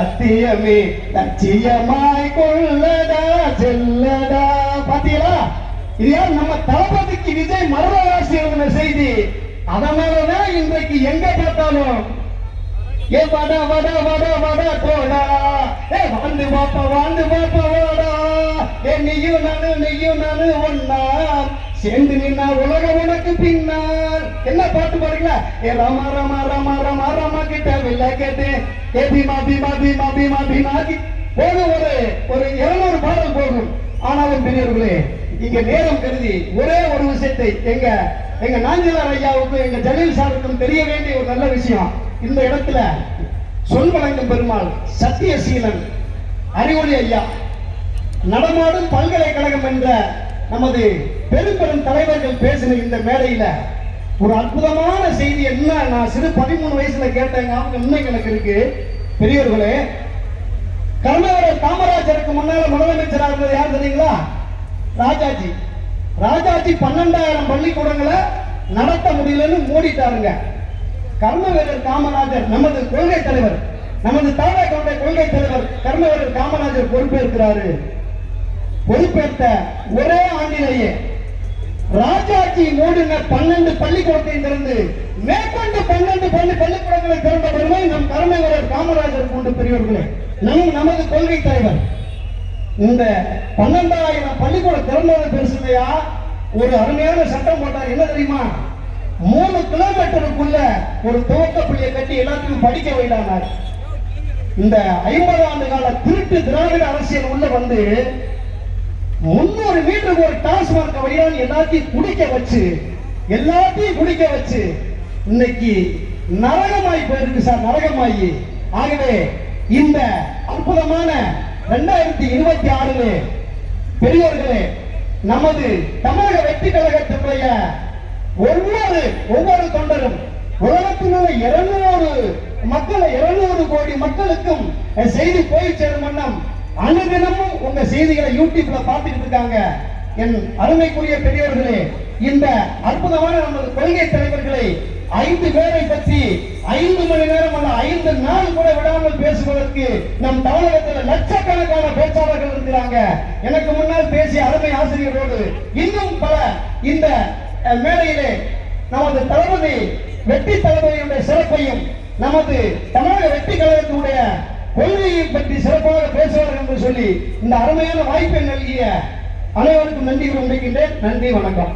சத்தியமே லட்சியமாய் கொள்ளடா செல்லடா. பாத்தீங்களா, இது யார்? நம்ம தளபதிக்கு விஜய் மரணராசி எழுதின செய்தி. அதனாலதான் இன்றைக்கு எங்க பார்த்தாலும் ஏ வட வட வட வட போடா, ஏ வாழ்ந்து பாப்பா வாடா, ஏ நீயும் நானு ஒன்னா சேர்ந்து நின்னா உலகம் உனக்கு பின்னால். என்ன பாட்டு பாருங்களா? ஏ ராமா ராமா ராமா ராமா ராமா கிட்ட வில்ல கேட்டு ஏ பீமா பீமா பீமா பீமா பீமா போகும். ஒரு 200 பாடல் போகும். ஆனாலும் பெரியவர்களே, இங்க நேரம் கருதி ஒரே ஒரு விஷயத்தை எங்க நாஞ்சிலார் ஐயாவுக்கும் எங்க ஜலீல் சாருக்கும் தெரிய வேண்டிய ஒரு நல்ல விஷயம். இந்த இடத்துல சொல் வழங்கும் பெருமாள் சத்தியசீலன் அறிவொளி ஐயா, நடமாடும் பல்கலைக்கழகம் என்ற நமது பெரும் தலைவர்கள் பேசின இந்த மேடையில ஒரு அற்புதமான செய்தி. என்ன, நான் சிறு 13 வயசுல கேட்டேங்க, இன்னைக்கு எனக்கு இருக்கு. பெரியவர்களே, கர்மவீரர் காமராஜருக்கு முன்னால முதலமைச்சராக இருந்தது யார் தெரியுங்களா? ராஜாஜி. 12,000 பள்ளிக்கூடங்களை நடத்த முடியலன்னு மூடிட்டாருங்க. கர்மவீரர் காமராஜர் நமது கொள்கை தலைவர், நமது தலைவர்களுடைய கொள்கை தலைவர் கர்மவீரர் காமராஜர் பொறுப்பேற்கிறாரு. பொறுப்பேற்ற ஒரே ஆண்டிலேயே ராஜாஜி மூடின 12 பள்ளிக்கூடத்தை திறந்து மேற்கொண்டு 12 பள்ளிக்கூடங்களை திறந்த பெருமை நம் கர்மவீரர் காமராஜர் கொண்டு. பெரியவர்களே, நமது கொள்கை தலைவர் இந்த 12,000 பள்ளிக்கூடம் திறந்தது பெருசுலையா? ஒரு அருமையான சட்டம் போட்டார். என்ன தெரியுமா? 3 கிலோமீட்டருக்குள்ள ஒரு துவக்க பள்ளியை கட்டி எல்லாத்தையும் படிக்க வைத்தார். இந்த 50 ஆண்டு கால திருட்டு திராவிட அரசியல் உள்ள வந்து 300 மீட்டருக்கு ஒரு டாஸ்மார்க் வழியாக எல்லாத்தையும் குடிக்க வச்சு இன்னைக்கு நரகமாய் போயிருக்கு சார், நரகமாயி. ஆகவே இந்த அற்புதமான 2026 பெரியோர்களே, நமது தமிழக வெற்றி கழகத்தினுடைய ஒவ்வொரு தொண்டரும் உலகத்தில் உள்ள 200 கோடி மக்களுக்கும் செய்தி போய் சேரும் வண்ணம் அனுதினமும் உங்க செய்திகளை யூடியூப்ல பார்த்துட்டு இருக்காங்க. என் அருமைக்குரிய பெரியவர்களே, இந்த அற்புதமான நமது கொள்கை தலைவர்களை 5 பேரை பற்றி 5 மணி நேரம் அல்ல 5 நாள் கூட விடாமல் பேசுவதற்கு நம் தமிழகத்தில் லட்சக்கணக்கான பேச்சாளர்கள் இருக்கிறாங்க. எனக்கு முன்னால் பேசிய அருமை ஆசிரியரோடு இன்னும் பல இந்த மேடையிலே நமது தளபதி வெற்றி தளபதியுடைய சிறப்பையும் நமது தமிழக வெற்றி கழகத்தினுடைய கொள்கையை பற்றி சிறப்பாக பேசுவார்கள் என்று சொல்லி இந்த அருமையான வாய்ப்பை நல்கிய அனைவருக்கும் நன்றி கூறுகின்றேன். நன்றி, வணக்கம்.